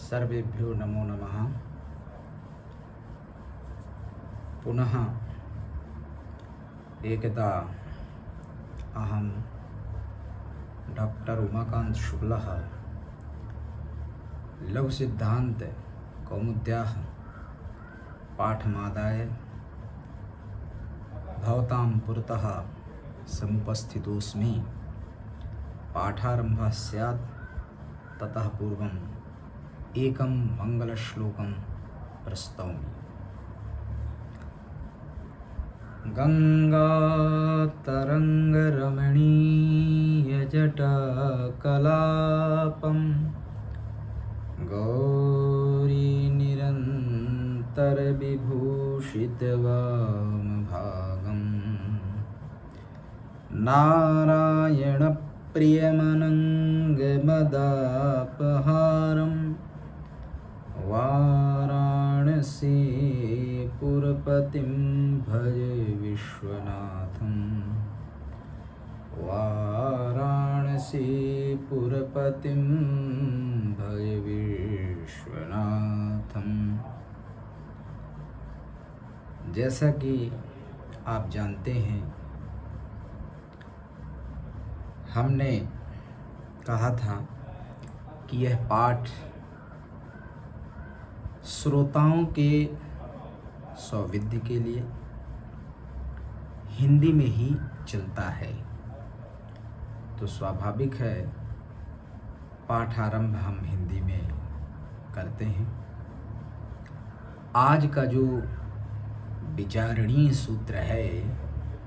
सर्वेभ्यो नमो नमः। पुनः एकदा अहं डॉक्टर उमाकांत शुक्लः लघुसिद्धान्त कौमुद्याः पाठमादाय भवतां पुरतः समुपस्थितोऽस्मि। पाठारम्भः स्यात् ततः पूर्वम् एकं मङ्गलश्लोकं प्रस्तौमि। गङ्गातरङ्गरमणीयजटाकलापं गौरीनिरन्तरविभूषितवामभागं नारायणप्रियमनङ्गमदापहारं वाराणसीपुरपतिं भज विश्वनाथं। वाराणसीपुरपतिं भज विश्वनाथं। जैसा कि आप जानते हैं, हमने कहा था कि यह पाठ श्रोताओं के सौविध्य के लिए हिंदी में ही चलता है, तो स्वाभाविक है पाठारंभ हम हिंदी में करते हैं। आज का जो विचारणीय सूत्र है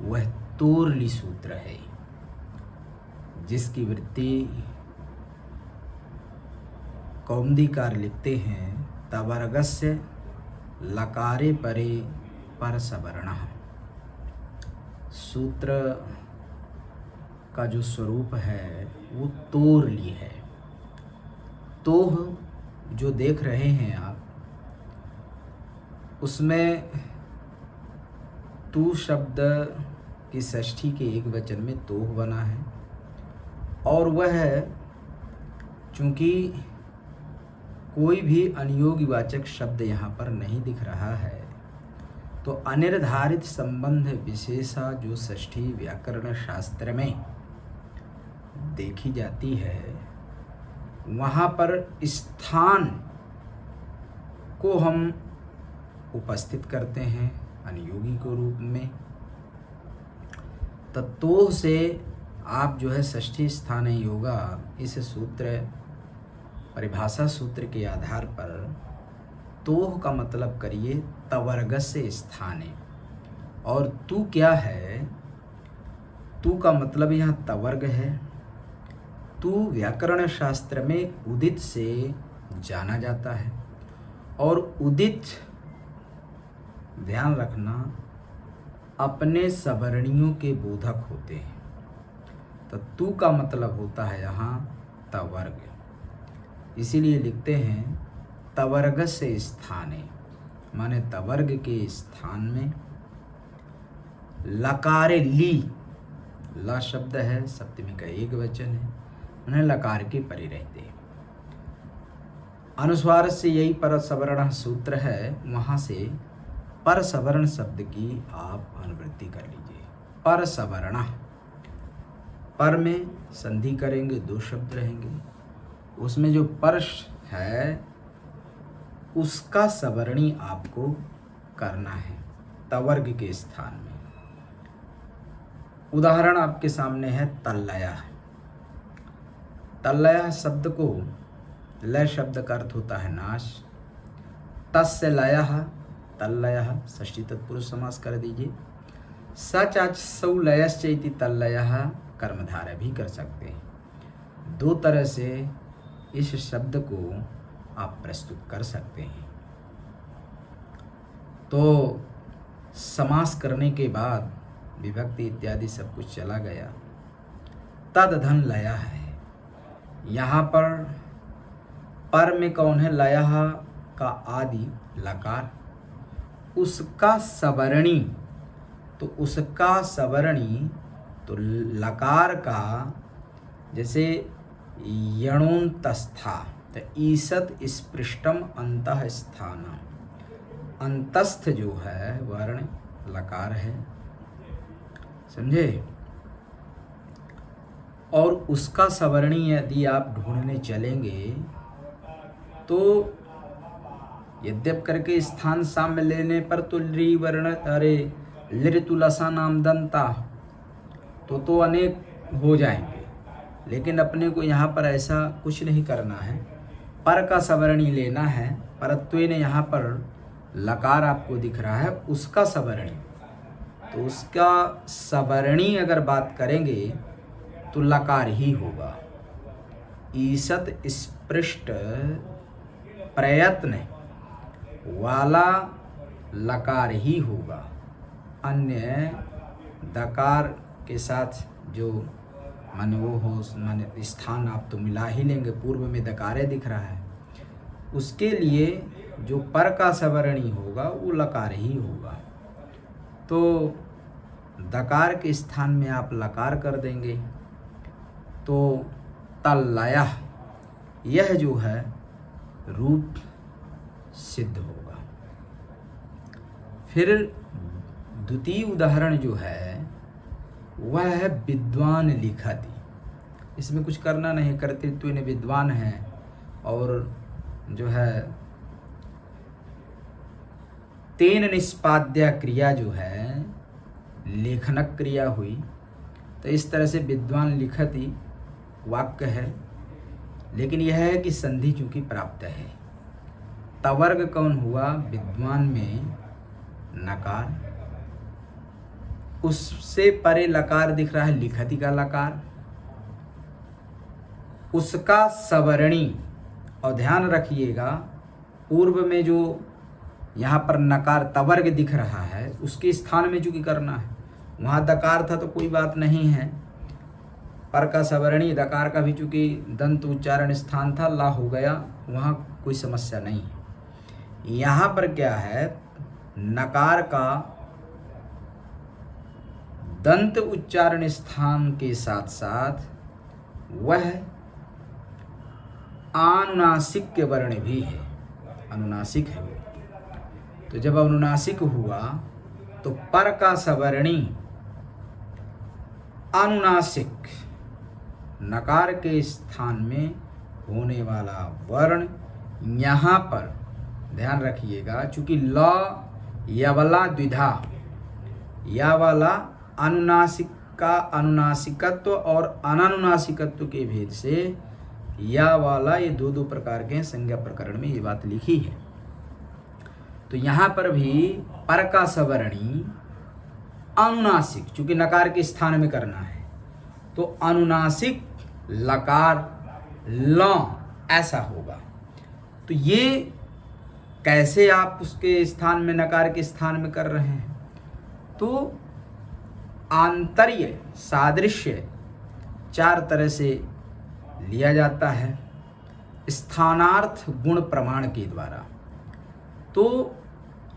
वह तोरली सूत्र है, जिसकी वृत्ति कौमुदीकार लिखते हैं तवर्गस्य लकारे परे परसवर्णः। सूत्र का जो स्वरूप है वो तोरली है। तोह जो देख रहे हैं आप, उसमें तू शब्द की षष्ठी के एक वचन में तोह बना है, और वह चूँकि कोई भी अनियोगवाचक शब्द यहाँ पर नहीं दिख रहा है, तो अनिर्धारित संबंध विशेषा जो षष्ठी व्याकरण शास्त्र में देखी जाती है, वहाँ पर स्थान को हम उपस्थित करते हैं अनियोगी के रूप में। तत्व से आप जो है षष्ठी स्थान योगा इस सूत्र परिभाषा सूत्र के आधार पर तोह का मतलब करिए तवर्ग से स्थाने, और तू क्या है, तू का मतलब यहाँ तवर्ग है। तू व्याकरण शास्त्र में उदित से जाना जाता है, और उदित ध्यान रखना अपने सवर्णियों के बोधक होते हैं। तो तू का मतलब होता है यहाँ तवर्ग, इसीलिए लिखते हैं तवर्ग से स्थाने, माने तवर्ग के स्थान में लकारे ली, ला शब्द है, सप्तमी का एक वचन है, उन्हें लकार के परे रहते हैं। अनुस्वार से यही पर सवर्ण सूत्र है, वहाँ से पर सवर्ण शब्द की आप अनुवृत्ति कर लीजिए। पर सवर्ण, पर में संधि करेंगे, दो शब्द रहेंगे, उसमें जो परश है उसका सवर्णी आपको करना है तवर्ग के स्थान में। उदाहरण आपके सामने है तल्लयः। तल्लयः शब्द को, लय शब्द का अर्थ होता है नाश। तस्य लयः तल्लयः, षष्ठी तत्पुरुष समास कर दीजिए। सच आज सौ लयश्च इति तल्लयः कर्मधारय भी कर सकते हैं। दो तरह से इस शब्द को आप प्रस्तुत कर सकते हैं। तो समास करने के बाद विभक्ति इत्यादि सब कुछ चला गया। तदधन लया है, यहाँ पर में कौन है, लया का आदि लकार, उसका सवर्णी, तो उसका सवर्णी तो लकार का, जैसे यणोन्तस्था, तो ईसत स्पृष्टम अंतः स्थानम, अंतस्थ जो है वर्ण लकार है, समझे। और उसका सवर्णी यदि आप ढूंढने चलेंगे तो यद्यप करके स्थान साम्य लेने पर तो ली वर्ण लिरतुलसा नाम दंता तो अनेक हो जाएंगे, लेकिन अपने को यहाँ पर ऐसा कुछ नहीं करना है, पर का सवर्णी लेना है। परत्वेन यहाँ पर लकार आपको दिख रहा है, उसका सवर्णी, तो उसका सवर्णी अगर बात करेंगे तो लकार ही होगा। ईसत स्पृष्ट प्रयत्न वाला लकार ही होगा। अन्य दकार के साथ जो माने वो हो, माने स्थान आप तो मिला ही लेंगे, पूर्व में दकारे दिख रहा है, उसके लिए जो पर का सवर्णी होगा वो लकार ही होगा। तो दकार के स्थान में आप लकार कर देंगे तो तल्लय, यह जो है रूप सिद्ध होगा। फिर द्वितीय उदाहरण जो है वह है विद्वान लिखति। इसमें कुछ करना नहीं, कर्तृत्व ने विद्वान है और जो है तेन निष्पाद्य क्रिया जो है लेखनक क्रिया हुई, तो इस तरह से विद्वान लिखति वाक्य है, लेकिन यह है कि संधि चूंकि प्राप्त है। तवर्ग कौन हुआ? विद्वान में नकार, उससे परे लकार दिख रहा है लिखति का लकार, उसका सवर्णी। और ध्यान रखिएगा पूर्व में जो यहाँ पर नकार तवर्ग दिख रहा है उसके स्थान में चूंकि करना है, वहाँ दकार था तो कोई बात नहीं है, पर का सवर्णी दकार का भी चूंकि दंत उच्चारण स्थान था, ला हो गया, वहाँ कोई समस्या नहीं है। यहाँ पर क्या है, नकार का दंत उच्चारण स्थान के साथ साथ वह अनुनासिक के वर्ण भी है, अनुनासिक है वो। तो जब अनुनासिक हुआ तो पर का सवर्णी अनुनासिक नकार के स्थान में होने वाला वर्ण, यहाँ पर ध्यान रखिएगा, चूंकि ल यवला द्विधा, या वाला अनुनासिक का अनुनासिकत्व और अनानुनासिकत्व के भेद से या वाला, ये दो प्रकार के संज्ञा प्रकरण में ये बात लिखी है। तो यहाँ पर भी पर का सवर्णी अनुनासिक, चूंकि नकार के स्थान में करना है, तो अनुनासिक लकार ल ऐसा होगा। तो ये कैसे आप उसके स्थान में नकार के स्थान में कर रहे हैं? तो आंतर्य सादृश्य चार तरह से लिया जाता है स्थानार्थ गुण प्रमाण के द्वारा। तो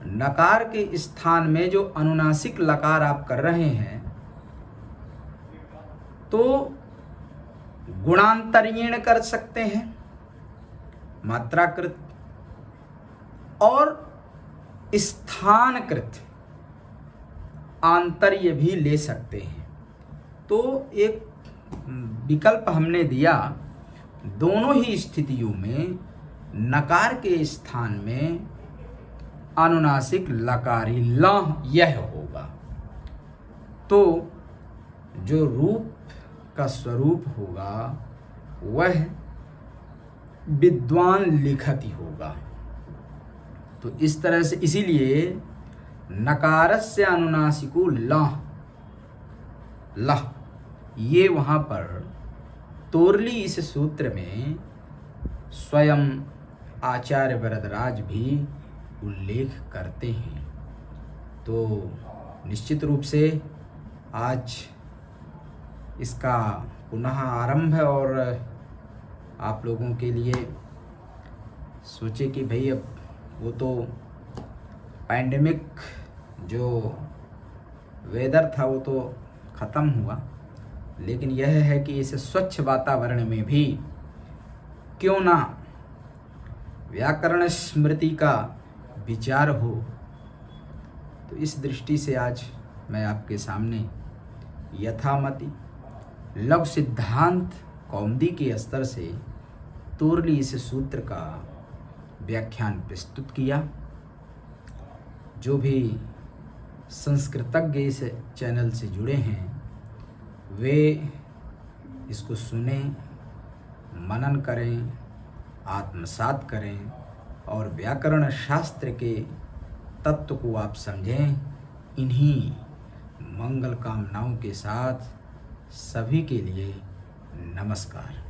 नकार के स्थान में जो अनुनासिक लकार आप कर रहे हैं तो गुणांतरीण कर सकते हैं, मात्राकृत और स्थानकृत आंतर्य भी ले सकते हैं। तो एक विकल्प हमने दिया, दोनों ही स्थितियों में नकार के स्थान में अनुनासिक लकारी ल यह होगा। तो जो रूप का स्वरूप होगा वह विद्वान लिखति होगा। तो इस तरह से, इसीलिए नकारस्य अनुनासिको ल ये वहाँ पर तोरली इस सूत्र में स्वयं आचार्य वरदराज भी उल्लेख करते हैं। तो निश्चित रूप से आज इसका पुनः आरंभ, और आप लोगों के लिए सोचे कि भाई अब वो तो पैंडेमिक जो वेदर था वो तो ख़त्म हुआ, लेकिन यह है कि इस स्वच्छ वातावरण में भी क्यों ना व्याकरण स्मृति का विचार हो। तो इस दृष्टि से आज मैं आपके सामने यथामति लघु सिद्धांत कौमुदी के स्तर से तोरली इस सूत्र का व्याख्यान प्रस्तुत किया। जो भी संस्कृतज्ञ इस चैनल से जुड़े हैं वे इसको सुने, मनन करें, आत्मसात करें और व्याकरण शास्त्र के तत्व को आप समझें। इन्हीं मंगल कामनाओं के साथ सभी के लिए नमस्कार।